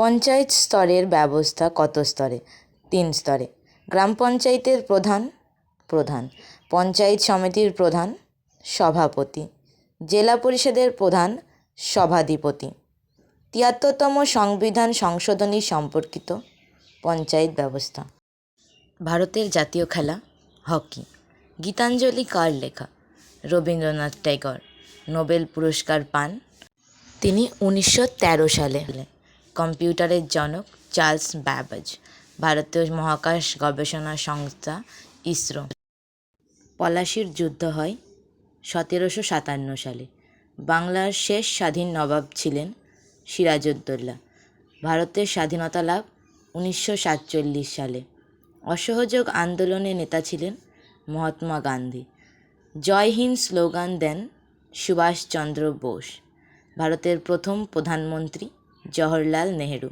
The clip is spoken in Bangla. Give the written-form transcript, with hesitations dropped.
পঞ্চায়েত স্তরের ব্যবস্থা কত স্তরে? 3 স্তরে। গ্রাম পঞ্চায়েতের প্রধান, পঞ্চায়েত সমিতির প্রধান সভাপতি, জেলা পরিষদের প্রধান সভাধিপতি। ৭৩তম সংবিধান সংশোধনী সম্পর্কিত পঞ্চায়েত ব্যবস্থা। ভারতের জাতীয় খেলা হকি। গীতাঞ্জলি কার লেখা? রবীন্দ্রনাথ ট্যাগর। নোবেল পুরস্কার পান তিনি 1913 সালে। কম্পিউটারের জনক চার্লস ব্যাবেজ। ভারতীয় মহাকাশ গবেষণা সংস্থা ইসরো। পলাশির যুদ্ধ হয় 1757 সালে। বাংলার শেষ স্বাধীন নবাব ছিলেন সিরাজউদ্দৌলা। ভারতের স্বাধীনতা লাভ 1947 সালে। অসহযোগ আন্দোলনের নেতা ছিলেন মহাত্মা গান্ধী। জয় হিন্দ স্লোগান দেন সুভাষচন্দ্র বোস। ভারতের প্রথম প্রধানমন্ত্রী জওহরলাল নেহেরু।